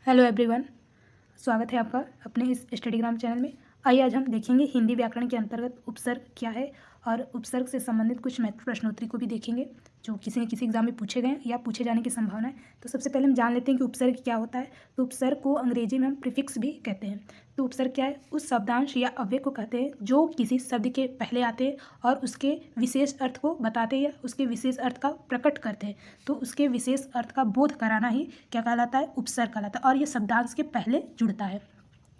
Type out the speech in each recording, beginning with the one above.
Hello everyone, स्वागत है आपका अपने इस स्टडीग्राम चैनल में। आइए आज हम देखेंगे हिंदी व्याकरण के अंतर्गत उपसर्ग क्या है और उपसर्ग से संबंधित कुछ महत्वपूर्ण प्रश्नोत्तरी को भी देखेंगे जो किसी न किसी एग्जाम में पूछे गए या पूछे जाने की संभावना है। तो सबसे पहले हम जान लेते हैं कि उपसर्ग क्या होता है। तो उपसर्ग को अंग्रेजी में हम प्रीफिक्स भी कहते हैं। तो उपसर्ग क्या है? उस शब्दांश या अव्यय को कहते हैं जो किसी शब्द के पहले आते हैं और उसके विशेष अर्थ को बताते हैं या उसके विशेष अर्थ का प्रकट करते हैं। तो उसके विशेष अर्थ का बोध कराना ही क्या कहलाता है? उपसर्ग कहलाता है। और ये शब्दांश के पहले जुड़ता है।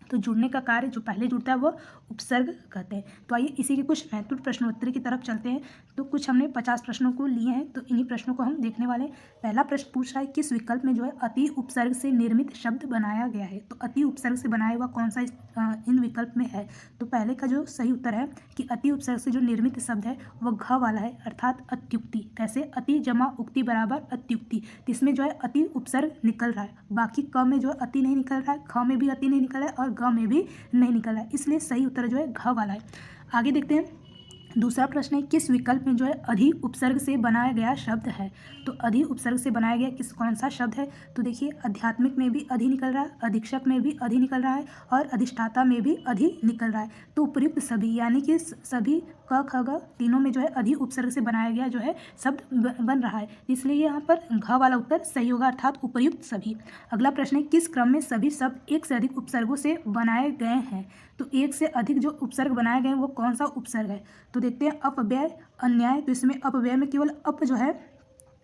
तो जुड़ने का कार्य जो पहले जुड़ता है वो उपसर्ग कहते हैं। तो आइए इसी के कुछ महत्वपूर्ण प्रश्नोत्तरी की तरफ चलते हैं। तो कुछ हमने 50 प्रश्नों को लिए हैं, तो इन्हीं प्रश्नों को हम देखने वाले हैं। पहला प्रश्न पूछ रहा है किस विकल्प में जो है अति उपसर्ग से निर्मित शब्द बनाया गया है। तो अति उपसर्ग से बनाया हुआ कौन सा इन विकल्प में है? तो पहले का जो सही उत्तर है कि अति उपसर्ग से जो निर्मित शब्द है वह घ वाला है, अर्थात अत्युक्ति। कैसे? अति जमा उक्ति बराबर अत्युक्ति। तो इसमें जो है अति उपसर्ग निकल रहा है, बाकी क में जो है अति नहीं निकल रहा है, ख में भी अति नहीं निकल रहा है और ग में भी नहीं निकल रहा है, इसलिए सही उत्तर जो है घ वाला है। आगे देखते हैं। दूसरा प्रश्न है किस विकल्प में जो है अधि उपसर्ग से बनाया गया शब्द है। तो अधि उपसर्ग से बनाया गया कौन सा शब्द है? तो देखिए, आध्यात्मिक में भी अधि निकल रहा है, अधीक्षक में भी अधि निकल रहा है और अधिष्ठाता में भी अधि निकल रहा है। तो उपयुक्त सभी यानी कि सभी क ख ग तीनों में जो है अधि उपसर्ग से बनाया गया जो है शब्द बन रहा है, इसलिए यहाँ पर घ वाला उत्तर सही होगा, अर्थात उपयुक्त सभी। अगला प्रश्न है किस क्रम में सभी शब्द एक से अधिक उपसर्गों से बनाए गए हैं। तो एक से अधिक जो उपसर्ग बनाए गए हैं वो कौन सा उपसर्ग है? तो देखते हैं अपव्यय अन्याय। तो इसमें अपव्यय में केवल अप जो है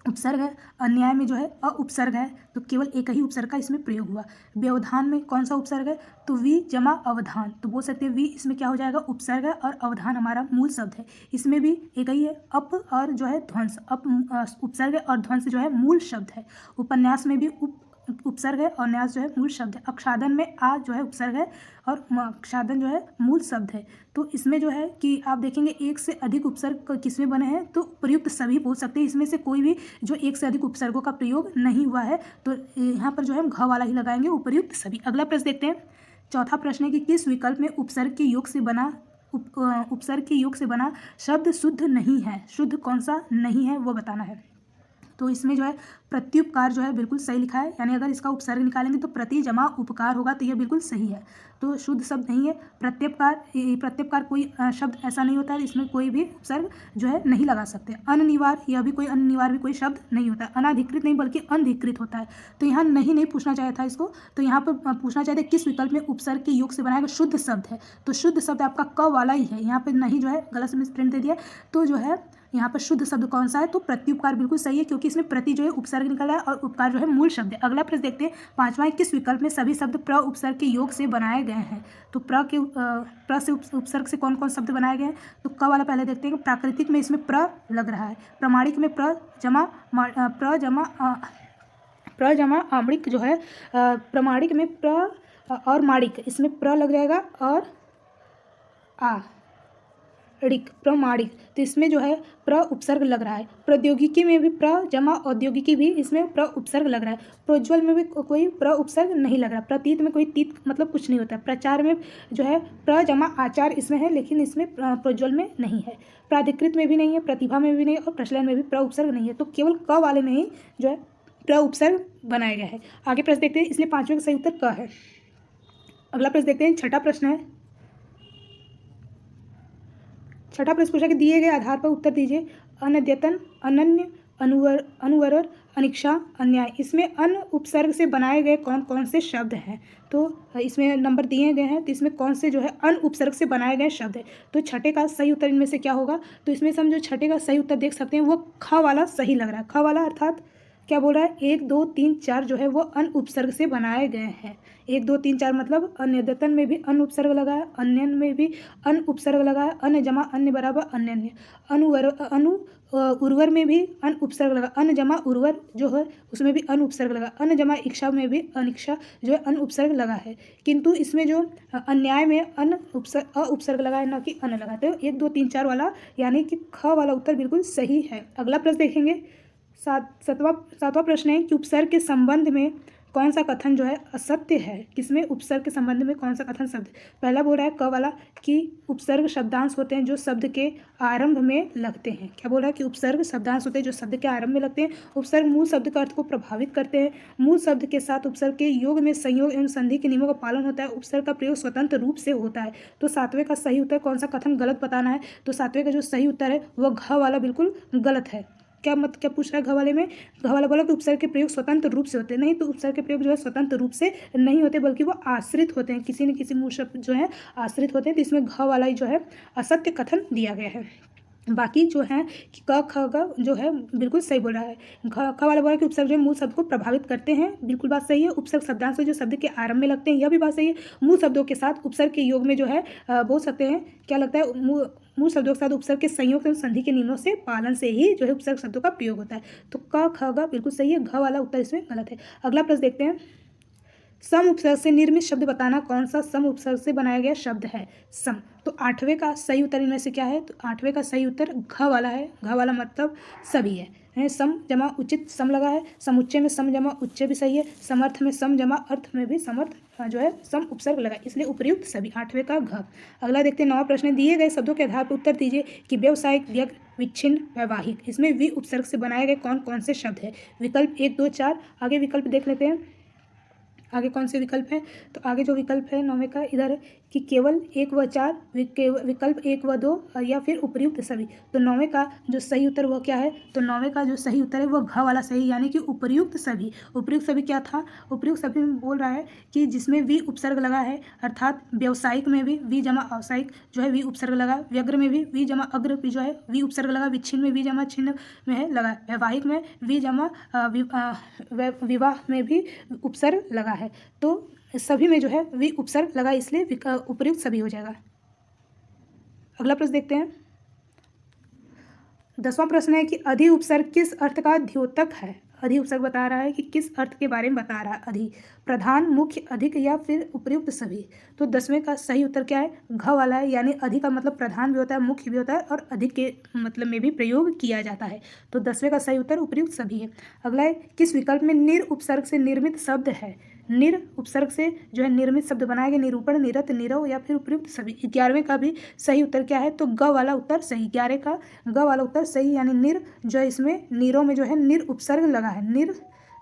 उपसर्ग है, अन्याय में जो है उपसर्ग है, तो केवल एक ही उपसर्ग का इसमें प्रयोग हुआ। व्यवधान में कौन सा उपसर्ग है? तो वी जमा अवधान। तो बोल सकते हैं वी इसमें क्या हो जाएगा? उपसर्ग है और अवधान हमारा मूल शब्द है, इसमें भी एक ही है अप और जो है ध्वंस। अप उपसर्ग है और ध्वंस जो है मूल शब्द है। उपन्यास में भी उपसर्ग है और न्यास जो है मूल शब्द है। अक्षादन में आ जो है उपसर्ग है और अक्षादन जो है मूल शब्द है। तो इसमें जो है कि आप देखेंगे एक से अधिक उपसर्ग किसमें बने हैं? तो प्रयुक्त सभी पूछ सकते हैं, इसमें से कोई भी जो एक से अधिक उपसर्गों का प्रयोग नहीं हुआ है, तो यहाँ पर जो है हम घ वाला ही लगाएंगे, उपयुक्त सभी। अगला प्रश्न देखते हैं। चौथा प्रश्न है कि किस विकल्प में उपसर्ग के योग से बना उपसर्ग के योग से बना शब्द शुद्ध नहीं है। शुद्ध कौन सा नहीं है वो बताना है। तो इसमें जो है प्रत्युपकार जो है बिल्कुल सही लिखा है, यानी अगर इसका उपसर्ग निकालेंगे तो प्रति जमा उपकार होगा, तो यह बिल्कुल सही है। तो शुद्ध शब्द नहीं है। प्रत्युपकार कोई शब्द ऐसा नहीं होता है इसमें कोई भी उपसर्ग जो है नहीं लगा सकते। अनिवार्य, यह भी कोई अनिवार्य भी कोई शब्द नहीं होता है। अनाधिकृत नहीं बल्कि अनधिकृत होता है। तो यहाँ नहीं पूछना चाहिए था इसको, तो यहाँ पर पूछना चाहिए था किस विकल्प में उपसर्ग के योग से बनाया गया शुद्ध शब्द है। तो शुद्ध शब्द आपका क वाला ही है, यहाँ पर नहीं जो है गलत मिस प्रिंट दे दिया। तो जो है यहाँ पर शुद्ध शब्द कौन सा है? तो प्रत्युपकार बिल्कुल सही है, क्योंकि इसमें प्रति जो है उपसर्ग निकला है और उपकार जो है मूल शब्द है। अगला प्रश्न देखते हैं। पांचवा है किस विकल्प में सभी शब्द प्र उपसर्ग के योग से बनाए गए हैं। तो प्र से उपसर्ग से कौन कौन शब्द बनाए गए हैं? तो क वाला पहले देखते हैं। प्राकृतिक में इसमें प्र लग रहा है, प्रामाणिक में प्र जमा आमणिक जो है, प्रामाणिक में प्र और माणिक इसमें प्र लग जाएगा और प्रमाणिक, तो इसमें जो है प्र उपसर्ग लग रहा है। प्रौद्योगिकी में भी प्र जमा औद्योगिकी भी इसमें प्र उपसर्ग लग रहा है। प्रोज्वल में भी कोई प्र उपसर्ग नहीं लग रहा। प्रतीत में कोई तीत मतलब कुछ नहीं होता है। प्रचार में जो है प्र जमा आचार इसमें है, लेकिन इसमें प्रोज्वल में नहीं है। प्राधिकृत में भी नहीं है, प्रतिभा में भी नहीं और प्रचलन में भी प्र उपसर्ग नहीं है। तो केवल क वाले में ही जो है प्र उपसर्ग बनाया गया है। आगे प्रश्न देखते हैं, इसलिए पांचवें का सही उत्तर क है। अगला प्रश्न देखते हैं। छठा प्रश्न है। छठा प्रश्न पूछा कि दिए गए आधार पर उत्तर दीजिए। अनद्यतन, अनन्य, अनुवरर, अनिक्षा, अन्याय, इसमें अन उपसर्ग से बनाए गए कौन कौन से शब्द हैं? तो इसमें नंबर दिए गए हैं, तो इसमें कौन से जो है अन उपसर्ग से बनाए गए शब्द है? तो छठे का सही उत्तर इनमें से क्या होगा? तो इसमें से हम जो छठे का सही उत्तर देख सकते हैं वो ख वाला सही लग रहा है। ख वाला अर्थात क्या बोल रहा है? 1 2 3 4 जो है वो अन उपसर्ग से बनाए गए हैं। 1 2 3 4 मतलब अन्यद्यतन में भी अन उपसर्ग लगा है, अन्यन में भी अन उपसर्ग लगा है, अन जमा अन्य बराबर अन्यन्य, उर्वर में भी अन उपसर्ग लगा, अन जमा उर्वर जो है उसमें भी अन उपसर्ग लगा, अन जमा इच्छा में भी अनिच्छा जो है अन उपसर्ग लगा है। किंतु इसमें जो अन्याय में उपसर्ग लगा है, न कि अन लगा। तो 1 2 3 4 वाला यानी कि ख वाला उत्तर बिल्कुल सही है। अगला प्रश्न देखेंगे। सातवां प्रश्न है कि उपसर्ग के संबंध में कौन सा कथन जो है असत्य है, किसमें उपसर्ग के संबंध में कौन सा कथन शब्द। पहला बोल रहा है क वाला कि उपसर्ग शब्दांश होते हैं जो शब्द के आरंभ में लगते हैं। क्या बोल रहा है कि उपसर्ग शब्दांश होते हैं जो शब्द के आरंभ में लगते हैं। उपसर्ग मूल शब्द के अर्थ को प्रभावित करते हैं। मूल शब्द के साथ उपसर्ग के योग में संयोग एवं संधि के नियमों का पालन होता है। उपसर्ग का प्रयोग स्वतंत्र रूप से होता है। तो सातवें का सही उत्तर, कौन सा कथन गलत बताना है, तो सातवें का जो सही उत्तर है वह घ वाला बिल्कुल गलत है। क्या पूछ रहा है घ वाले में, घ वाला बोला कि उपसर्ग के प्रयोग स्वतंत्र रूप से होते हैं। नहीं, तो उपसर्ग के प्रयोग जो है स्वतंत्र रूप से नहीं होते बल्कि वो आश्रित होते हैं, किसी न किसी मूल शब्द जो है आश्रित होते हैं। तो इसमें घ वाला ही जो है असत्य कथन दिया गया है। बाकी जो है कि क ख ग जो है बिल्कुल सही बोल रहा है। ख वाला बोला कि उपसर्ग जो है मूल शब्द को प्रभावित करते हैं, बिल्कुल बात सही है। उपसर्ग शब्दांश जो शब्द के आरंभ में लगते हैं, यह भी बात सही है। मूल शब्दों के साथ उपसर्ग के योग में जो है बोल सकते हैं, क्या लगता है, मूल शब्दों के साथ उपसर्ग के संयोग एवं संधि के नियमों से पालन से ही जो है उपसर्ग शब्दों का प्रयोग होता है। तो क ख ग बिल्कुल सही है, घ वाला उत्तर इसमें गलत है। अगला प्रश्न देखते हैं, सम उपसर्ग से निर्मित शब्द बताना। कौन सा सम उपसर्ग से बनाया गया शब्द है सम। तो आठवें का सही उत्तर इनमें से क्या है, तो आठवें का सही उत्तर घ वाला है। घ वाला मतलब सभी है। सम जमा उचित सम लगा है। समुच्चय में सम जमा उच्चय भी सही है। समर्थ में सम जमा अर्थ में भी समर्थ जो है सम उपसर्ग लगा, इसलिए उपयुक्त सभी। आठवें का घ। अगला देखते हैं, नवा प्रश्न। दिए गए शब्दों के आधार पर उत्तर दीजिए कि व्यावसायिक, व्यग्र, विच्छिन्न, वैवाहिक, इसमें वी उपसर्ग से बनाए गए कौन कौन से शब्द है। विकल्प 1, 2, 4। आगे विकल्प देख लेते हैं, आगे कौन से विकल्प हैं। तो आगे जो विकल्प है नौवें का इधर है कि केवल 1 व 4, विकल्प 1 व 2 या फिर उपयुक्त सभी। तो नौवें का जो सही उत्तर वह क्या है, तो नौवें का जो सही उत्तर है वह घ वाला सही, यानी कि उपयुक्त सभी। उपयुक्त सभी क्या था, उपयुक्त सभी में बोल रहा है कि जिसमें वी उपसर्ग लगा है, अर्थात व्यावसायिक में भी वी जमा अव्यवसायिक जो है वी उपसर्ग लगा, व्यग्र में भी वी जमा अग्र जो है वी उपसर्ग लगा, विच्छिन्न में वी जमा छिन्न में है लगा, वैवाहिक में वी जमा विवाह में भी उपसर्ग लगा है। तो सभी में जो है वी उपसर्ग लगा, इसलिए उपयुक्त सभी हो जाएगा। अगला प्रश्न देखते हैं, 10वां प्रश्न है कि अधि उपसर्ग किस अर्थ का द्योतक है। अधि उपसर्ग बता रहा है कि किस अर्थ के बारे में बता रहा है। अधि प्रधान, मुख्य, अधिक या फिर उपयुक्त सभी। तो 10वें का सही उत्तर क्या है, घ वाला है, यानी अधि का मतलब प्रधान भी होता है, मुख्य भी होता है और अधिक के मतलब में भी प्रयोग किया जाता है। तो 10वें का सही उत्तर उपयुक्त सभी है। अगला है, किस विकल्प में निर उपसर्ग से निर्मित शब्द है। निर उपसर्ग से जो है निर्मित शब्द बनाए गए, निरूपण, निरत, नीरव या फिर उपयुक्त सभी। 11वें का भी सही उत्तर क्या है, तो ग वाला उत्तर सही। 11 का ग वाला उत्तर सही, यानी निर जो है इसमें नीरो में जो है निर उपसर्ग लगा है। निर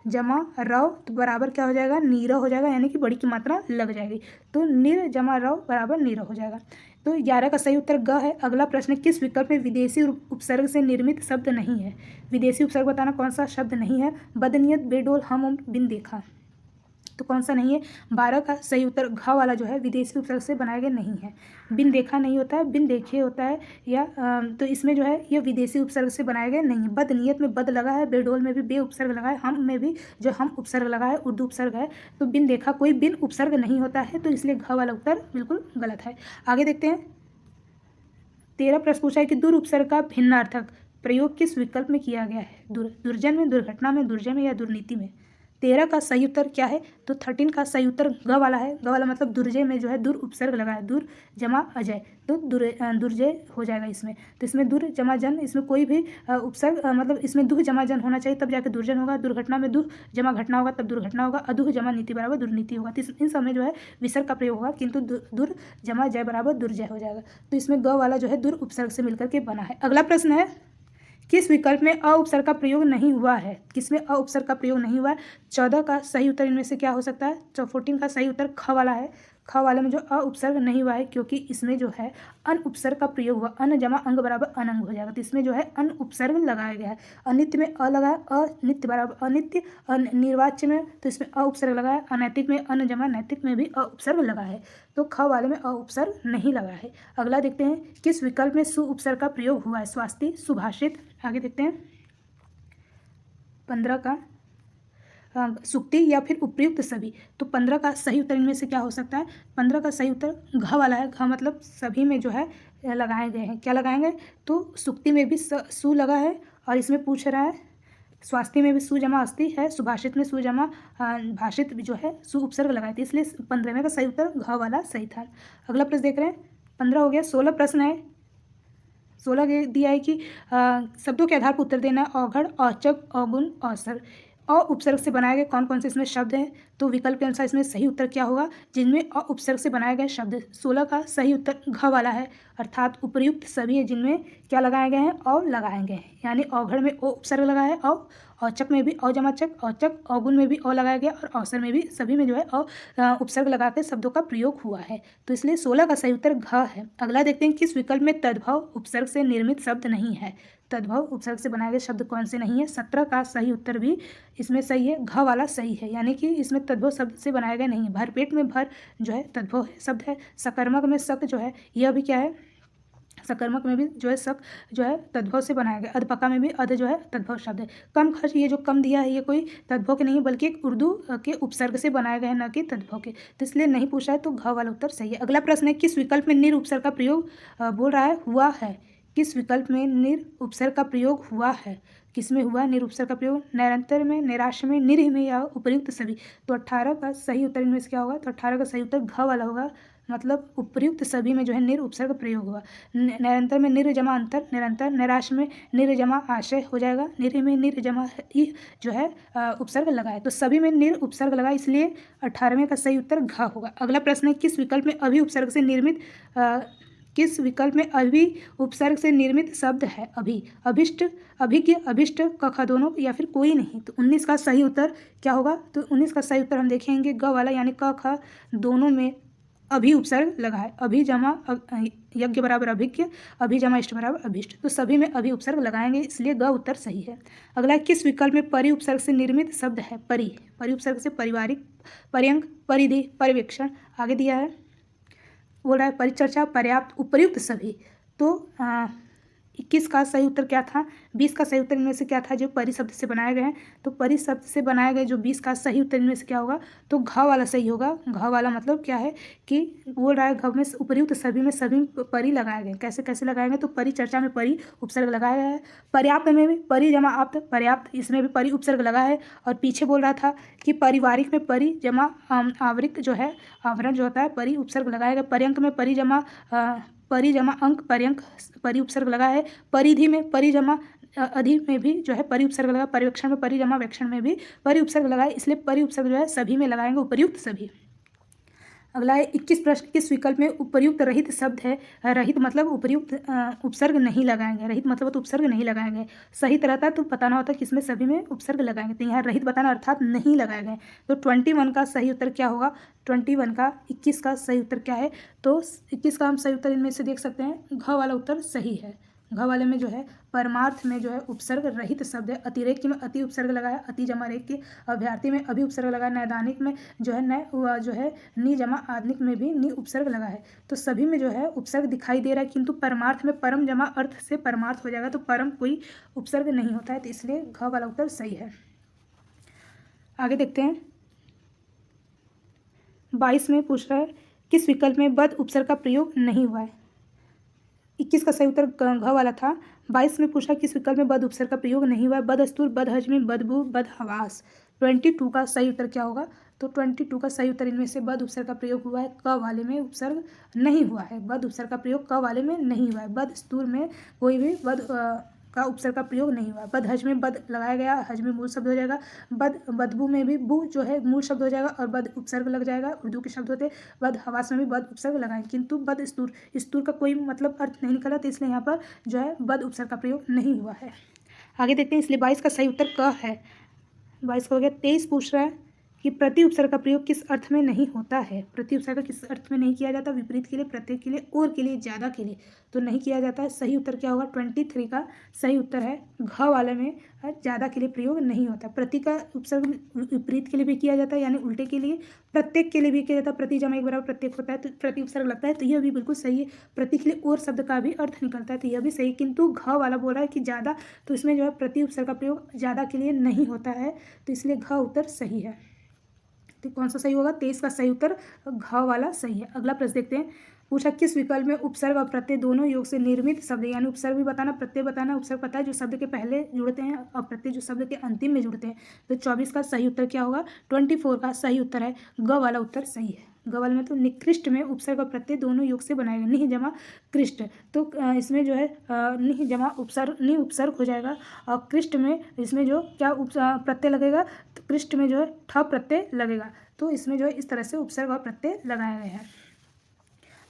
जमा रव तो बराबर क्या हो जाएगा, नीरव हो जाएगा, यानी कि बड़ी की मात्रा लग जाएगी। तो निर जमा रव बराबर नीरव हो जाएगा। तो 11 का सही उत्तर ग है। अगला प्रश्न, किस विकल्प में विदेशी उपसर्ग से निर्मित शब्द नहीं है। विदेशी उपसर्ग बताना, कौन सा शब्द नहीं है। बदनीयत, बेडोल, हम उम्र, बिन देखा। तो कौन सा नहीं है, 12 का सही उत्तर घ वाला जो है विदेशी उपसर्ग से बनाया गया नहीं है। बिन देखा नहीं होता है, बिन देखे होता है, या तो इसमें जो है ये विदेशी उपसर्ग से बनाया गया नहीं है। बदनीयत में बद लगा है, बेडोल में भी बे उपसर्ग लगा है, हम में भी जो हम उपसर्ग लगा है, उर्दू उपसर्ग है। तो बिन देखा कोई बिन उपसर्ग नहीं होता है, तो इसलिए घ वाला उत्तर बिल्कुल गलत है। आगे देखते हैं, 13 प्रश्न पूछा है कि दुर उपसर्ग का भिन्नार्थक प्रयोग किस विकल्प में किया गया है। दुर्जन में, दुर्घटना में, दुर्जय में या दुर्नीति में। 13 का सही उत्तर क्या है, तो 13 का सही उत्तर ग वाला है। ग वाला मतलब दुर्जय में जो है दुर उपसर्ग लगा है, दुर जमा अजय, तो दुर्जय हो जाएगा इसमें। तो इसमें दुर जमा जन, इसमें कोई भी उपसर्ग मतलब इसमें दुह जमा जन होना चाहिए, तब जाकर दुर्जन होगा। दुर्घटना में दुह जमा घटना होगा, तब दुर्घटना होगा। अदुह जमा नीति बराबर दुर्नीति होगा। तो इन सब में जो है विसर्ग का प्रयोग होगा, किंतु दुर जमा जय बराबर दुर्जय हो जाएगा। तो इसमें ग वाला जो है दुर उपसर्ग से मिलकर के बना है। अगला प्रश्न है, किस विकल्प में अ उपसर्ग का प्रयोग नहीं हुआ है। किसमें अ उपसर्ग का प्रयोग नहीं हुआ है। 14 का सही उत्तर इनमें से क्या हो सकता है, 14 का सही उत्तर ख वाला है। ख वाले में जो अ उपसर्ग नहीं हुआ है, क्योंकि इसमें जो है अन उपसर्ग का प्रयोग हुआ। अन जमा अंग बराबर अनंग हो जाएगा। तो इसमें जो है अन उपसर्ग लगाया गया है। अनित्य में अ लगा है, अनित्य बराबर अनित्य। निर्वाच्य में तो इसमें अ उपसर्ग लगा है। अनैतिक में अन जमा नैतिक में भी अ उपसर्ग लगा है। तो ख वाले में अ उपसर्ग नहीं लगा है। अगला देखते हैं, किस विकल्प में सु उपसर्ग का प्रयोग हुआ है। स्वास्ति, सुभाषित। आगे देखते हैं, 15 का सुक्ति या फिर उपयुक्त सभी। तो 15 का सही उत्तर इनमें से क्या हो सकता है। 15 का सही उत्तर घ वाला है। घ मतलब सभी में जो है लगाए गए हैं। क्या लगाएंगे, तो सुक्ति में भी सु लगा है, और इसमें पूछ रहा है स्वास्थ्य में भी सु जमा अस्थि है, सुभाषित में सु जमा भाषित जो है सु उपसर्ग लगाए थे, इसलिए 15वें का सही उत्तर घ वाला सही था। अगला प्रश्न देख रहे हैं, 15 हो गया। 16 प्रश्न है। 16 दिया है कि शब्दों के आधार पर उत्तर देना। औघड़, औचक, अवगुण, अवसर। अ उपसर्ग से बनाए गए कौन कौन से इसमें शब्द हैं, तो विकल्प के अनुसार इसमें सही उत्तर क्या होगा, जिनमें अ उपसर्ग से बनाए गए शब्द। 16 का सही उत्तर घ वाला है, अर्थात उपर्युक्त सभी है जिनमें क्या लगाए गए हैं, औ लगाए गए हैं, यानी अवघड़ में ओ उपसर्ग लगा है, औचक में भी औ जमा चक, औचक, अवगुण में भी अ लगाया गया और अवसर में भी सभी में जो है उपसर्ग लगा के शब्दों का प्रयोग हुआ है। तो इसलिए 16 का सही उत्तर घ है। अगला देखते हैं किस विकल्प में तद्भव उपसर्ग से निर्मित शब्द नहीं है। तद्भव उपसर्ग से बनाए गए शब्द कौन से नहीं है। 17 का सही उत्तर भी इसमें सही है, घ वाला सही है, यानी कि इसमें तद्भव शब्द से बनाए गए नहीं है। भरपेट में भर जो है तद्भव शब्द है। सकर्मक में शक जो है यह भी क्या है, सकर्मक में भी जो है शक जो है तद्भव से बनाया गया। अधपका में भी अध जो है तद्भव शब्द है। कम खर्च, ये जो कम दिया है ये कोई तद्भव के नहीं है बल्कि एक उर्दू के उपसर्ग से बनाए गए हैं, न कि तद्भव के, तो इसलिए नहीं पूछा है, तो घ वाला उत्तर सही है। अगला प्रश्न है किस विकल्प में निर उपसर्ग का प्रयोग बोल रहा है हुआ है। किस विकल्प में निर उपसर्ग का प्रयोग हुआ है, किसमें हुआ निर उपसर्ग का प्रयोग, निरंतर में, निराश में, निरीह में या उपर्युक्त सभी। तो 18 का सही उत्तर इनमें से क्या होगा, तो 18 का सही उत्तर घ वाला होगा, मतलब उपर्युक्त सभी में जो है निर उपसर्ग प्रयोग हुआ। निरंतर में निर जमा अंतर निरंतर, निराश में निर जमा आशय हो जाएगा, निरीह में निर जमा ई जो है उपसर्ग लगा है, तो सभी में निर उपसर्ग लगा, इसलिए 18वें का सही उत्तर घ होगा। अगला प्रश्न है किस विकल्प में अभी उपसर्ग से निर्मित किस विकल्प में अभी उपसर्ग से निर्मित शब्द है। अभी, अभिष्ट, अभिज्ञ, अभिष्ट, कख दोनों या फिर कोई नहीं। तो 19 का सही उत्तर क्या होगा, तो 19 का सही उत्तर हम देखेंगे ग वाला, यानी क ख दोनों में अभी उपसर्ग लगा है। अभी जमा यज्ञ बराबर अभिज्ञ, अभी जमा इष्ट बराबर अभिष्ट, तो सभी में अभी उपसर्ग लगाएंगे, इसलिए ग उत्तर सही है। अगला किस विकल्प में परि उपसर्ग से निर्मित शब्द है। परि, परि उपसर्ग से पारिवारिक, पर्यंक, परिधि, पर्यवेक्षण आगे दिया है, बोल रहा है परिचर्चा, पर्याप्त, उपर्युक्त सभी। तो 21 का सही उत्तर क्या था, 20 का सही उत्तर इनमें से क्या था, जो परि शब्द से बनाए गए हैं। तो परि शब्द से बनाए गए जो 20 का सही उत्तर इनमें से क्या होगा, तो घ वाला सही होगा। घ वाला मतलब क्या है कि बोल रहा है घ में उपर्युक्त सभी में सभी परि लगाए गए। कैसे कैसे लगाएंगे, तो परिचर्चा में परि उपसर्ग लगाया गया है। पर्याप्त में भी परि जमा आप्त, पर्याप्त, इसमें भी परि उपसर्ग लगा है। और पीछे बोल रहा था कि पारिवारिक में परि जमा आवृत जो है आवरण जो होता है परि उपसर्ग लगाएगा। पर्यंक में परि जमा अंक, पर्यंक परि उपसर्ग लगा है। परिधि में परि जमा अधि में भी जो है परि उपसर्ग लगा। पर्यवेक्षण में परि जमा वेक्षण में भी परि उपसर्ग लगा है, इसलिए परि उपसर्ग जो है सभी में लगाएंगे, उपर्युक्त सभी। अगला है 21 प्रश्न किस विकल्प में उपर्युक्त रहित शब्द है। रहित मतलब उपर्युक्त उपसर्ग नहीं लगाएंगे, रहित मतलब तो उपसर्ग नहीं लगाएंगे। सही रहता तो बताना होता कि इसमें सभी में उपसर्ग लगाएंगे, तो यहाँ रहित बताना अर्थात नहीं लगाए गए। तो 21 का सही उत्तर क्या होगा, 21 का 21 का सही उत्तर क्या है, तो 21 का हम सही उत्तर इनमें से देख सकते हैं, घ वाला उत्तर सही है। घ वाले में जो है परमार्थ में जो है उपसर्ग रहित शब्द है। अतिरेक में अति उपसर्ग लगा है, अति जमा रेख के। अभ्यर्थी में अभी उपसर्ग लगा है। नैदानिक में जो है न जो है नि जमा आदनिक में भी नि उपसर्ग लगा है। तो सभी में जो है उपसर्ग दिखाई दे रहा है, किंतु परमार्थ में परम जमा अर्थ से परमार्थ हो जाएगा, तो परम कोई उपसर्ग नहीं होता है, तो इसलिए घ वाला उत्तर सही है। आगे देखते हैं 22 में पूछ रहा है किस विकल्प में बद उपसर्ग का प्रयोग नहीं हुआ है। 21 का सही उत्तर घ वाला था। 22 में पूछा किस विकल्प में बद उपसर्ग का प्रयोग नहीं हुआ है। बदस्तूर, बदहजमी, बदबू, बदहवास। 22 का सही उत्तर क्या होगा, तो 22 का सही उत्तर इनमें से बद उपसर्ग का प्रयोग हुआ है, क वाले में उपसर्ग नहीं हुआ है। बद उपसर्ग का प्रयोग क वाले में नहीं हुआ है। बदस्तूर में कोई भी बद का उपसर्ग का प्रयोग नहीं हुआ। बदहज में बद लगाया गया, हज में मूल शब्द हो जाएगा। बदबू में भी बू जो है मूल शब्द हो जाएगा और बद उपसर्ग लग जाएगा, उर्दू के शब्द होते। बदहवास में भी बद उपसर्ग लगाएंगे, किंतु बदस्तूर स्तूर का कोई मतलब अर्थ नहीं निकला, तो इसलिए यहाँ पर जो है बद उपसर्ग का प्रयोग नहीं हुआ है। आगे देखते हैं, इसलिए 22 का सही उत्तर क है। 22 का हो गया। 23 पूछ रहा है कि प्रति उपसर्ग का प्रयोग किस अर्थ में नहीं होता है। प्रति उपसर्ग का किस अर्थ में नहीं किया जाता, विपरीत के लिए, प्रत्येक के लिए, और के लिए, ज़्यादा के लिए, तो नहीं किया जाता है। सही उत्तर क्या होगा, 23 का सही उत्तर है घ वाले में ज़्यादा के लिए प्रयोग नहीं होता। प्रति का उपसर्ग विपरीत के लिए भी किया जाता है, यानी उल्टे के लिए। प्रत्येक के लिए भी किया जाता है, प्रति जमा एक बराबर प्रत्येक होता है, तो प्रति उपसर्ग लगता है, तो यह भी बिल्कुल सही है। प्रति के लिए और शब्द का भी अर्थ निकलता है, तो यह भी सही। किंतु घ वाला बोल रहा है कि ज़्यादा, तो इसमें जो है प्रति उपसर्ग का प्रयोग ज़्यादा के लिए नहीं होता है, तो इसलिए घ उत्तर सही है। तो कौन सा सही होगा, 23 का सही उत्तर घ वाला सही है। अगला प्रश्न देखते हैं, पूछा किस विकल्प में उपसर्ग और प्रत्यय दोनों योग से निर्मित शब्द, यानी उपसर्ग भी बताना, प्रत्यय बताना। उपसर्ग पता है जो शब्द के पहले जुड़ते हैं और प्रत्यय जो शब्द के अंतिम में जुड़ते हैं। तो 24 का सही उत्तर क्या होगा, 24 का सही उत्तर है ग वाला उत्तर सही है। ग वाले में तो निकृष्ट में उपसर्ग और प्रत्यय दोनों योग से बनाएगा, निह जमा कृष्ट, तो इसमें जो है निह जमा उपसर्ग, नि उपसर्ग हो जाएगा और कृष्ट में इसमें जो क्या प्रत्यय लगेगा, तो कृष्ट में जो है ठ प्रत्यय लगेगा, तो इसमें जो है इस तरह से उपसर्ग और प्रत्यय लगाए गए हैं।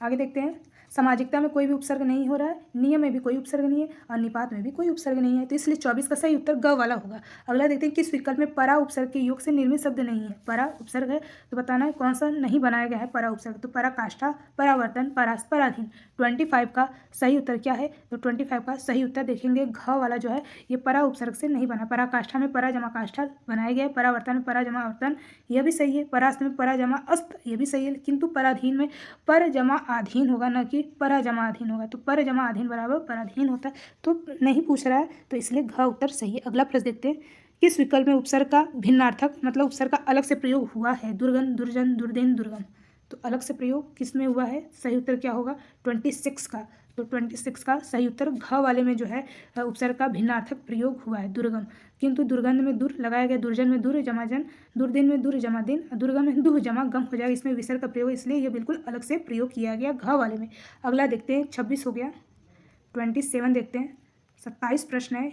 आगे देखते हैं, सामाजिकता में कोई भी उपसर्ग नहीं हो रहा है, नियम में भी कोई उपसर्ग नहीं है और निपात में भी कोई उपसर्ग नहीं है, तो इसलिए 24 का सही उत्तर ग वाला होगा। अगला देखते हैं, किस विकल्प में परा उपसर्ग के योग से निर्मित शब्द नहीं है। परा उपसर्ग है तो बताना है कौन सा नहीं बनाया गया है परा उपसर्ग, तो पराकाष्ठा, परावर्तन, परास, पराधीन। 25 का सही उत्तर क्या है, तो 25 का सही उत्तर देखेंगे घ वाला जो है ये परा उपसर्ग से नहीं बना। पराकाष्ठा में परा जमा काष्ठा बनाया गया है, परावर्तन में परा जमा अवर्तन यह भी सही है, परास्त में परा जमा अस्त यह भी सही है, किंतु पराधीन में पर जमा अधीन होगा, न कि परा जमा अधीन होगा, तो पर जमा अधीन बराबर पराधीन होता है, तो नहीं पूछ रहा है, तो इसलिए घ उत्तर सही है। अगला प्रश्न देखते हैं, किस विकल्प में उपसर्ग का भिन्नार्थक मतलब उपसर्ग का अलग से प्रयोग हुआ है। दुर्गन, दुर्जन, दुर्देन, दुर्गम, तो अलग से प्रयोग किस में हुआ है, सही उत्तर क्या होगा 26 का, तो 26 का सही उत्तर घ वाले में जो है उपसर्ग का भिन्नार्थक प्रयोग हुआ है दुर्गम, किंतु दुर्गंध में दुर लगाया गया, दुर्जन में दुर जमा जन, दुर्दिन में दुर जमा दिन, दुर्गम में दुह जमा गम हो जाएगा, इसमें विसर्ग का प्रयोग, इसलिए यह बिल्कुल अलग से प्रयोग किया गया घ वाले में। अगला देखते हैं, 26 हो गया, 27 देखते हैं। 27 प्रश्न है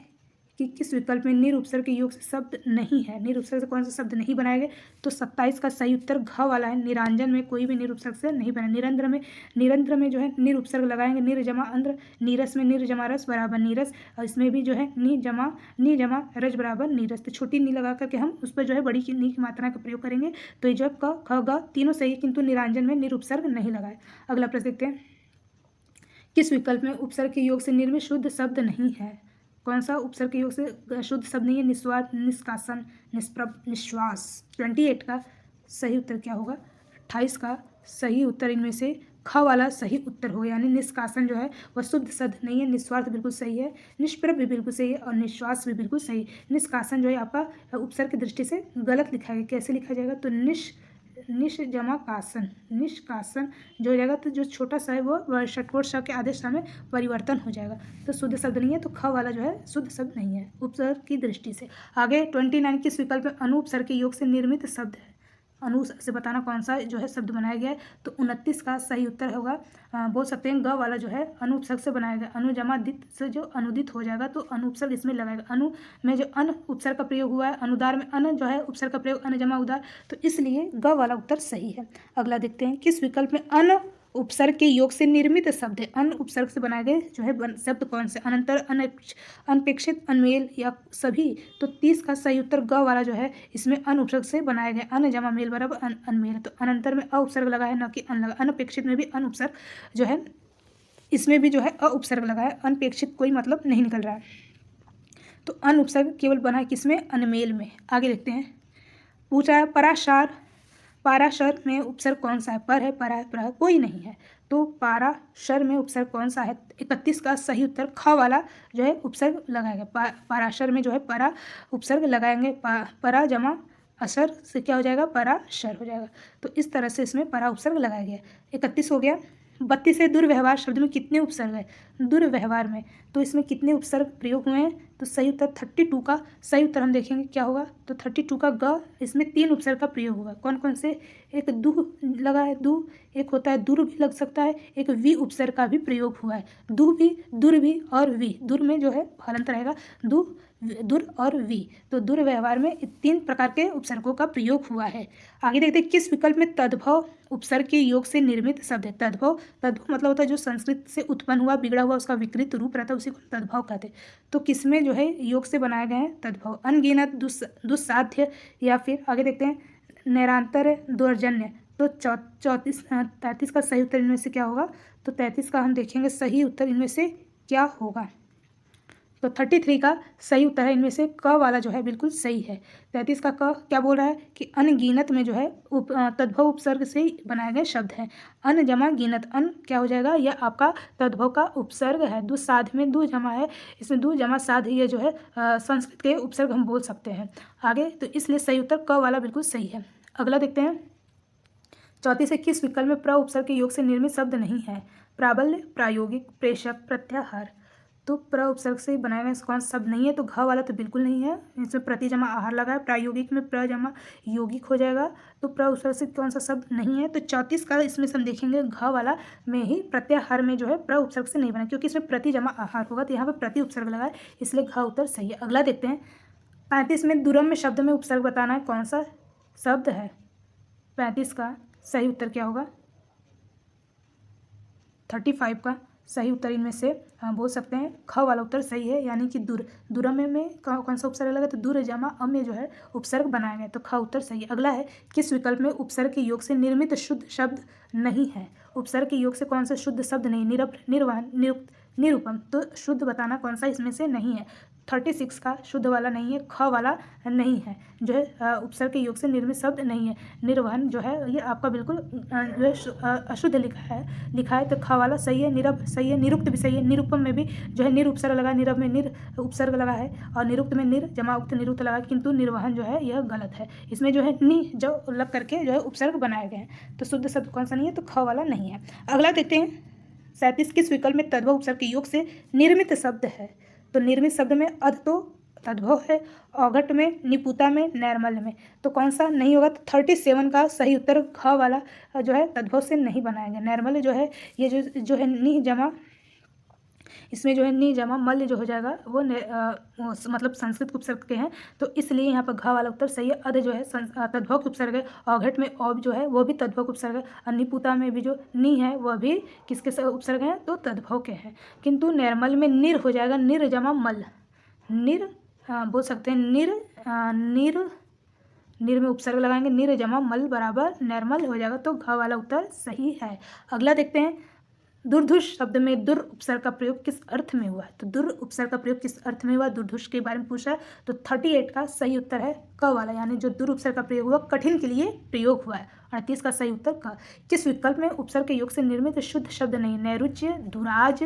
कि किस विकल्प में निर उपसर्ग के योग से शब्द नहीं है, निर उपसर्ग से कौन सा शब्द नहीं बनाए गए, तो 27 का सही उत्तर घ वाला है। निरांजन में कोई भी निर उपसर्ग से नहीं बना। निरंतर में जो है निर उपसर्ग लगाएंगे, निर जमा अंध्र, नीरस में निर जमा रस बराबर नीरस, और इसमें भी जो है नि जमा रज बराबर नीरस, तो छोटी नी लगा करके हम उस पर जो है बड़ी की नी की मात्रा का प्रयोग करेंगे, तो ये जो क ख ग तीनों सही है, किंतु निरांजन में निर उपसर्ग नहीं लगाए। अगला प्रश्न देखते हैं, किस विकल्प में उपसर्ग के योग से निर्मित शुद्ध शब्द नहीं है। कौन सा उपसर्ग के योग से शुद्ध शब्द नहीं है, निस्वार्थ, निष्कासन, निष्प्रभ, निश्वास। 28 का सही उत्तर क्या होगा, 28 का सही उत्तर इनमें से ख वाला सही उत्तर होगा, यानी निष्कासन जो है वह शुद्ध शब्द नहीं है। निस्वार्थ बिल्कुल सही है, निष्प्रभ भी बिल्कुल सही है और निश्वास भी बिल्कुल सही है। निष्कासन जो है आपका उपसर्ग की दृष्टि से गलत लिखा है, कैसे लिखा जाएगा, तो निश जमा कासन, निष्कासन जो हो जाएगा, तो जो छोटा सा है वो षटकोर श के आदेश में परिवर्तन हो जाएगा, तो शुद्ध शब्द नहीं है, तो ख वाला जो है शुद्ध शब्द नहीं है उपसर्ग की दृष्टि से। आगे 29 किस विकल्प में अनु उपसर्ग के योग से निर्मित शब्द है। अनु से बताना कौन सा जो है शब्द बनाया गया है, तो 29 का सही उत्तर होगा बोल सकते हैं ग वाला जो है अनु उपसर्ग से बनाया गया। अनु जमा दित से जो अनुदित हो जाएगा, तो अनु उपसर्ग इसमें लगाएगा। अनु में जो अन उपसर्ग का प्रयोग हुआ है, अनुदार में अन जो है उपसर्ग का प्रयोग, अन जमा उदार, तो इसलिए ग वाला उत्तर सही है। अगला देखते हैं, किस विकल्प में अन उपसर्ग के योग से निर्मित शब्द है। अन उपसर्ग से बनाए गए जो है शब्द कौन से, अनंतर, अनपेक्षित, अनमेल या सभी, तो 30 का सही उत्तर ग वाला जो है इसमें अन उपसर्ग से बनाया गया। अन जमा मेल बराबर अनमेल, तो अनंतर में अ उपसर्ग लगा है, न कि अन लगा। अनपेक्षित में भी अन उपसर्ग जो है इसमें भी जो है अ उपसर्ग लगा है, अनपेक्षित कोई मतलब नहीं निकल रहा है, तो अन उपसर्ग केवल बना है किसमें, अनमेल में। आगे देखते हैं, पूछा है पराशार, पाराशर में उपसर्ग कौन सा है, पर है, परा है, प्र है, कोई नहीं है, तो पाराशर में उपसर्ग कौन सा है। 31 का सही उत्तर ख वाला जो है उपसर्ग लगाएंगे। पाराशर में जो है परा उपसर्ग लगाएंगे, परा जमा असर से क्या हो जाएगा, पराशर हो जाएगा, तो इस तरह से इसमें परा उपसर्ग लगाया गया। 31 हो गया। 32 है, दुर्व्यवहार शब्द में कितने उपसर्ग है, दुर्व्यवहार में, तो इसमें कितने उपसर्ग प्रयोग हुए हैं, तो सही उत्तर 32 का सही उत्तर हम देखेंगे क्या होगा, तो 32 का ग, इसमें 3 उपसर्ग का प्रयोग हुआ। कौन कौन से, एक दुह लगा है, दु, एक होता है दुर भी लग सकता है, एक वी उपसर्ग का भी प्रयोग हुआ है। दुह भी, दुर भी और वी, दुर में जो है हलंत रहेगा, दुर और वी, तो दुर्व्यवहार में 3 प्रकार के उपसर्गों का प्रयोग हुआ है। आगे देखते हैं, किस विकल्प में तद्भव उपसर्ग के योग से निर्मित शब्द है। तद्भव मतलब होता है जो संस्कृत से उत्पन्न हुआ, बिगड़ा हुआ उसका विकृत रूप रहता है, उसी को तद्भव कहते हैं, तो किसमें जो है योग से बनाए गए हैं तद्भव। अनगिनत, दुस्साध्य, या फिर आगे देखते हैं नैरांतर, दौर्जन्य, तो 33 का सही उत्तर इनमें से क्या होगा, तो 33 का हम देखेंगे सही उत्तर इनमें से क्या होगा, तो 33 का सही उत्तर है इनमें से क वाला जो है बिल्कुल सही है। 33 का क क्या बोल रहा है कि अनगिनत में जो है तद्भव उपसर्ग से बनाए गए शब्द हैं। अन जमा गिनत, अन क्या हो जाएगा, यह आपका तद्भव का उपसर्ग है। दुस्साध में दु जमा है, इसमें दु जमा साध, ये जो है संस्कृत के उपसर्ग हम बोल सकते हैं आगे, तो इसलिए सही उत्तर क वाला बिल्कुल सही है। अगला देखते हैं, 34 से किस विकल्प में प्र उपसर्ग के योग से निर्मित शब्द नहीं है। प्राबल्य, प्रायोगिक, प्रेषक, प्रत्याहार, तो प्र उपसर्ग से बनाया गया कौन सा शब्द नहीं है, तो घ वाला तो बिल्कुल नहीं है, इसमें प्रति जमा आहार लगा है, प्रायोगिक में प्र जमा यौगिक हो जाएगा, तो प्र उपसर्ग से कौन सा शब्द नहीं है। तो 34 का इसमें से हम देखेंगे घ वाला में ही प्रत्याहार में जो है प्र उपसर्ग से नहीं बना, क्योंकि इसमें प्रति जमा आहार होगा, तो यहाँ पर प्रति उपसर्ग लगा है, इसलिए घ उत्तर सही है। अगला देखते हैं 35 में दुरम में शब्द में उपसर्ग बताना है, कौन सा शब्द है। 35 का सही उत्तर क्या होगा। 35 का सही उत्तर इनमें से बोल सकते हैं ख वाला उत्तर सही है, यानी कि दुरम में कौन सा उपसर्ग लगा, तो दुर जमा अम में जो है उपसर्ग बनाया गया, तो ख उत्तर सही है। अगला है किस विकल्प में उपसर्ग के योग से निर्मित शुद्ध शब्द नहीं है। उपसर्ग के योग से कौन सा शुद्ध शब्द नहीं, निरप निर्वाण निरुक्त निरूपम, तो शुद्ध बताना कौन सा इसमें से नहीं है। 36 का शुद्ध वाला नहीं है, ख वाला नहीं है, जो है उपसर्ग के योग से निर्मित शब्द नहीं है। निर्वहन जो है ये आपका बिल्कुल जो है अशुद्ध लिखा है, तो ख वाला सही है। निरप सही है, निरुक्त भी सही है, निरूपम में भी जो है निर उपसर्ग लगा, निरप में निर उपसर्ग लगा है, और निरुक्त में निर जमा उक्त निरुक्त लगा, किंतु निर्वहन जो है यह गलत है। इसमें जो है नि जो लग करके जो है उपसर्ग बनाए गए हैं, तो शुद्ध शब्द कौन सा नहीं है, तो ख वाला नहीं है। अगला देखते हैं 37 किस विकल्प में तद्भव उपसर्ग के योग से निर्मित शब्द है। तो निर्मित शब्द में अध तो तद्भव है, औघट में, निपुता में, नैर्मल्य में, तो कौन सा नहीं होगा। तो 37 का सही उत्तर ख वाला जो है तद्भव से नहीं बनाया गया। नैर्मल्य जो है ये जो है नि जमा, इसमें जो है नि जमा मल्य जो हो जाएगा वो मतलब संस्कृत उपसर्ग के हैं, तो इसलिए यहाँ पर घ वाला उत्तर सही है। अध जो है तद्भव के उपसर्ग है, औघट में औ जो है वो भी तद्भव के उपसर्ग है, और निपुता में भी जो नि है वह भी किसके उपसर्ग हैं, तो तद्भव के हैं। किंतु नैर्मल में निर हो जाएगा, निर जमा मल, निर बोल सकते हैं निर में उपसर्ग लगाएंगे, निर जमा मल बराबर नैर्मल हो जाएगा, तो घ वाला उत्तर सही है। अगला देखते हैं दुर्धुष शब्द में दुर उपसर्ग का प्रयोग किस अर्थ में हुआ है। तो दुर उपसर्ग का प्रयोग किस अर्थ में हुआ, दुर्धुष के बारे में पूछा है, तो 38 का सही उत्तर है क वाला, यानी जो दुर उपसर्ग का प्रयोग हुआ कठिन के लिए प्रयोग हुआ है। 38 का सही उत्तर क। किस विकल्प में उपसर्ग के योग से निर्मित शुद्ध शब्द नहीं, नैरुच्य, दुराज,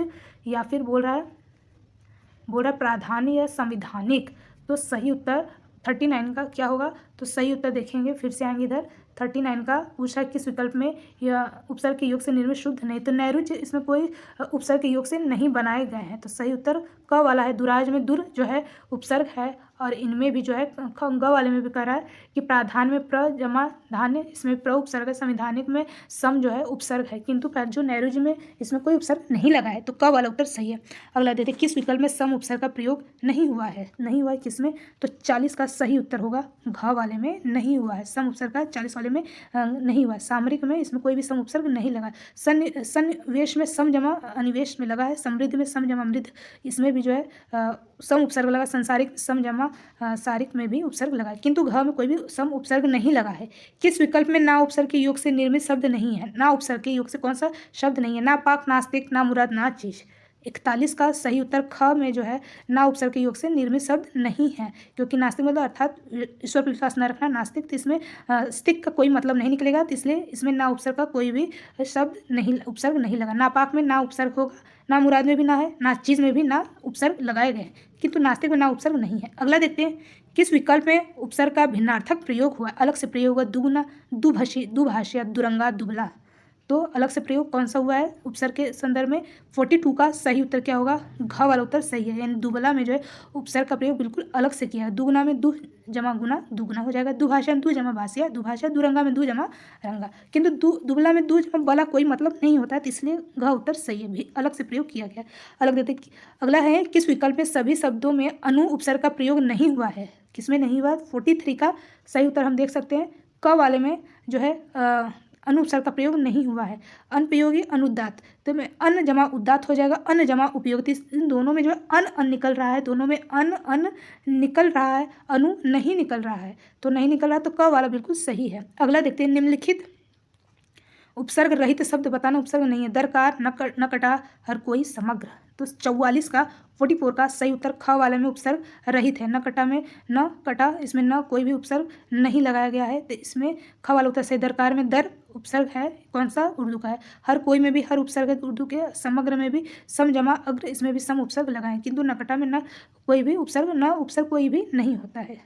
या फिर बोल रहा है प्राधान्य या संविधानिक, तो सही उत्तर 39 का क्या होगा। तो सही उत्तर देखेंगे, फिर से आएंगे इधर 39 का पूछा किस विकल्प में यह उपसर्ग के योग से निर्मित शुद्ध नहीं, तो नैरुच्य इसमें कोई उपसर्ग के योग से नहीं बनाए गए हैं, तो सही उत्तर क वाला है। दुराज में दुर जो है उपसर्ग है, और इनमें भी जो है ग वाले में भी कह रहा है कि प्राधान्य में प्र जमा धान्य, इसमें प्र उपसर्ग है, संविधानिक में सम जो है उपसर्ग है, किंतु जो नैरुज्य में इसमें कोई उपसर्ग नहीं लगा है, तो क वाला उत्तर सही है। अगला देखते किस विकल्प में सम उपसर्ग का प्रयोग नहीं हुआ है। नहीं हुआ है किसमें, तो 40 का सही उत्तर होगा घ वाले में नहीं हुआ है, सम उपसर्ग का 40 वाले में नहीं हुआ है। सामरिक में इसमें कोई भी सम उपसर्ग नहीं लगा है। सन्निवेश में सम जमा अनिवेश में लगा है, समृद्ध में सम जमा अमृद्ध, इसमें भी जो है सम उपसर्ग लगा, संसारिक सम जमा सारिक में भी उपसर्ग लगा है, किंतु घ में कोई भी सम उपसर्ग नहीं लगा है। किस विकल्प में ना उपसर्ग के योग से निर्मित शब्द नहीं है। ना उपसर्ग के योग से कौन सा शब्द नहीं है, ना पाक, नास्तिक, ना मुराद, ना चीज। 41 का सही उत्तर ख में जो है ना उपसर्ग के योग से निर्मित शब्द नहीं है, क्योंकि नास्तिक मतलब अर्थात ईश्वर पर विश्वास न रखना नास्तिक, तो इसमें स्तिक का कोई मतलब नहीं निकलेगा, तो इसलिए इसमें ना उपसर्ग का कोई भी शब्द नहीं उपसर्ग नहीं लगा। नापाक में ना उपसर्ग होगा, ना मुराद में भी ना है, ना चीज़ में भी ना उपसर्ग लगाए गए, किंतु नास्तिक में ना उपसर्ग नहीं है। अगला देखते हैं किस विकल्प में उपसर्ग का भिन्नार्थक प्रयोग हुआ, अलग से प्रयोग हुआ। दुगुना, दुभाषिया, दुरंगा, दुबला, तो अलग से प्रयोग कौन सा हुआ है उपसर्ग के संदर्भ में। 42 का सही उत्तर क्या होगा, घ वाला उत्तर सही है, यानी दुबला में जो है उपसर्ग का प्रयोग बिल्कुल अलग से किया है। दुगुना में दु जमा गुना दुगुना हो जाएगा, दुभाषा में दु जमा भाषिया दुभाषा, दुरंगा में दु जमा रंगा, किंतु दुबला में दु जमा बला कोई मतलब नहीं होता है, तो इसलिए घ उत्तर सही है, भी अलग से प्रयोग किया गया। अलग देते अगला है किस विकल्प में सभी शब्दों में अनु उपसर्ग का प्रयोग नहीं हुआ है। किसमें नहीं हुआ, 43 का सही उत्तर हम देख सकते हैं क वाले में जो है अनु उपसर्ग का प्रयोग नहीं हुआ है। अनुपयोगी, अनुदात, तो में अन जमा उदात हो जाएगा, अन जमा उपयोगित, इन दोनों में जो है अन निकल रहा है, दोनों में अन निकल रहा है, अनु नहीं निकल रहा है, तो नहीं निकल रहा है, तो क वाला बिल्कुल सही है। अगला देखते हैं निम्नलिखित उपसर्ग रहित शब्द बताना उपसर्ग नहीं है। दरकार, न कटा, हर कोई, समग्र, तो 44 का 44 का सही उत्तर ख वाले में उपसर्ग रहित है। न कटा में न कटा, इसमें न कोई भी उपसर्ग नहीं लगाया गया है, तो इसमें ख वाला उत्तर सही। दरकार में दर उपसर्ग है, कौन सा, उर्दू का है। हर कोई में भी हर उपसर्ग है उर्दू के। समग्र में भी सम जमा अग्र, इसमें भी सम उपसर्ग लगाए, किंतु न कटा में न कोई भी उपसर्ग, न उपसर्ग कोई भी नहीं होता है।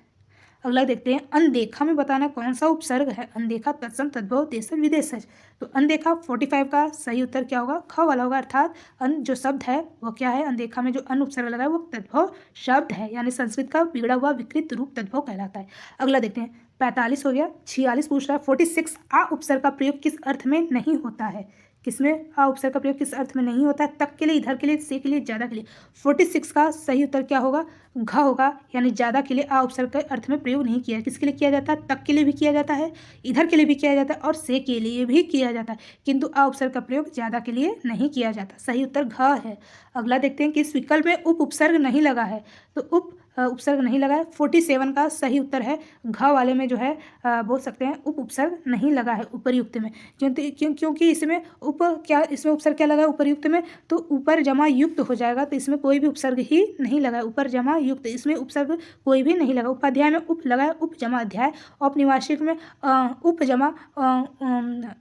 अगला देखते हैं, अनदेखा में बताना कौन सा उपसर्ग है। अनदेखा, तत्सम, तद्भव, देशज, विदेशज। तो अनदेखा 45 का सही उत्तर क्या होगा, ख वाला होगा। अर्थात अन जो शब्द है वो क्या है, अनदेखा में जो अन उपसर्ग लगा है वो तद्भव शब्द है, यानी संस्कृत का बिगड़ा हुआ विकृत रूप तद्भव कहलाता है। अगला देखते हैं, 45 हो गया। 46 पूछ रहा है, 46 आ उपसर्ग का प्रयोग किस अर्थ में नहीं होता है। किसमें आ उपसर्ग का प्रयोग किस अर्थ में नहीं होता है, तक के लिए, इधर के लिए, से के लिए, ज़्यादा के लिए। 46 का सही उत्तर क्या होगा, घ होगा, यानी ज़्यादा के लिए आ उपसर्ग के अर्थ में प्रयोग नहीं किया है। किसके लिए किया जाता है, तक के लिए भी किया जाता है, इधर के लिए भी किया जाता है और से के लिए भी किया जाता है, किंतु आ उपसर्ग का प्रयोग ज़्यादा के लिए नहीं किया जाता। सही उत्तर घ है। अगला देखते हैं कि इस विकल्प में उप उपसर्ग नहीं लगा है। तो उपसर्ग नहीं लगा है। 47 का सही उत्तर है, घ वाले में जो है बोल सकते हैं उप उपसर्ग नहीं लगा है उपरयुक्त में, क्योंकि इसमें इसमें उपसर्ग क्या लगा है उपरयुक्त में, तो ऊपर जमा युक्त हो जाएगा, तो इसमें कोई भी उपसर्ग ही नहीं लगा है। ऊपर जमा युक्त, इसमें उपसर्ग कोई भी नहीं लगा। उपाध्याय में उप लगा है, उप जमा अध्याय। औपनिवासिक में उप जमा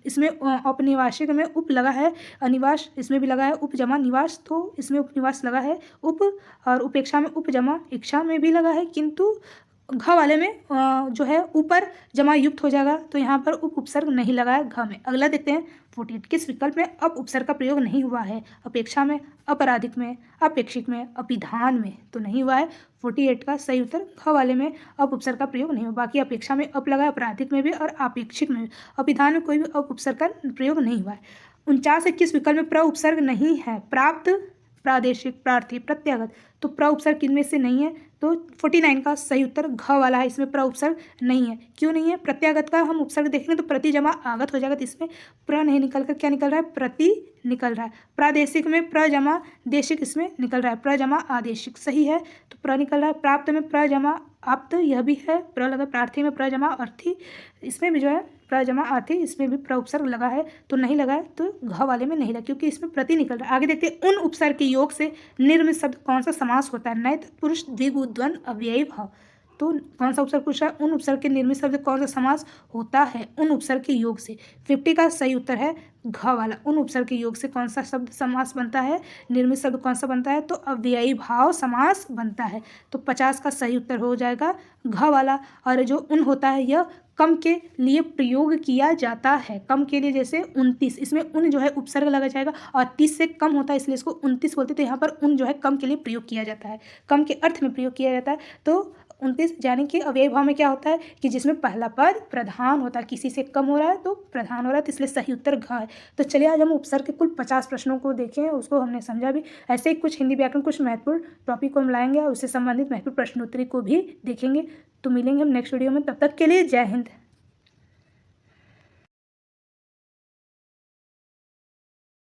इसमें औपनिवासिक में उप लगा है, अनिवास इसमें भी लगा है, उप जमा निवास, तो इसमें उपनिवास लगा है उप, और उपेक्षा में उप जमा इच्छा में भी लगा है, किंतु घ वाले में जो है ऊपर जमा युक्त हो जाएगा, तो यहाँ पर उप उपसर्ग नहीं लगा है घ में। अगला देखते हैं, 48 किस विकल्प में अप उपसर्ग का प्रयोग नहीं हुआ है। अपेक्षा में, अपराधिक में, अपेक्षिक में, अपिधान में। तो नहीं हुआ है। 48 का सही उत्तर घ वाले में अप उपसर्ग का प्रयोग नहीं हुआ। बाकी अपेक्षा में अप लगा है, अपराधिक में भी और अपेक्षिक में भी। अपिधान में कोई भी अप उपसर्ग का प्रयोग नहीं हुआ है। 49 किस विकल्प में प्र उपसर्ग नहीं है। प्राप्त, प्रादेशिक, प्रार्थी, प्रत्यागत। तो प्र उपसर्ग किनमें से नहीं है, तो 49 का सही उत्तर घ वाला है, इसमें प्र उपसर्ग नहीं है। क्यों नहीं है, प्रत्यागत का हम उपसर्ग देखेंगे तो प्रति जमा आगत हो जाएगा, तो इसमें प्र नहीं निकल कर क्या निकल रहा है, प्रति निकल रहा है। प्रादेशिक में प्र जमा देशिक इसमें निकल रहा है, प्र जमा आदेशिक सही है, तो प्र निकल रहा है। प्राप्त में प्र जमा आप्त, यह भी है, प्र लगा। प्रार्थी में प्र जमा अर्थी, इसमें भी जो है प्र जमा अर्थी, इसमें भी प्र उपसर्ग लगा है, तो नहीं लगा है, तो घ वाले में नहीं लगा, क्योंकि इसमें प्रति निकल रहा है। आगे देखते हैं, उन उपसर्ग के योग से निर्मित शब्द कौन सा समास होता है। नए तत्पुरुष, द्विगु, द्वंद्व, अव्ययी भाव। तो कौन सा उपसर्ग पूछा है, उन उपसर्ग के निर्मित शब्द कौन सा समास होता है, उन उपसर्ग के योग से। 50 का सही उत्तर है घ वाला, उन उपसर्ग के योग से कौन सा शब्द समास बनता है, निर्मित शब्द कौन सा बनता है, तो अव्ययी भाव समास बनता है। तो 50 का सही उत्तर हो जाएगा घ वाला। और जो उन होता है यह कम के लिए प्रयोग किया जाता है। कम के लिए जैसे 29, इसमें उन जो है उपसर्ग लगा जाएगा, और 30 से कम होता है इसलिए इसको 29 बोलते हैं। तो यहाँ पर उन जो है कम के लिए प्रयोग किया जाता है, कम के अर्थ में प्रयोग किया जाता है। तो 29 यानी कि अव्ययी भाव में क्या होता है कि जिसमें पहला पद प्रधान होता है, किसी से कम हो रहा है तो प्रधान हो रहा है, तो इसलिए सही उत्तर घ है। तो चलिए आज हम उपसर्ग के कुल 50 प्रश्नों को देखें, उसको हमने समझा भी। ऐसे ही कुछ हिंदी व्याकरण, कुछ महत्वपूर्ण टॉपिक को हम लाएंगे और उससे संबंधित महत्वपूर्ण प्रश्नोत्तरी को भी देखेंगे। तो मिलेंगे हम नेक्स्ट वीडियो में, तब तक के लिए जय हिंद।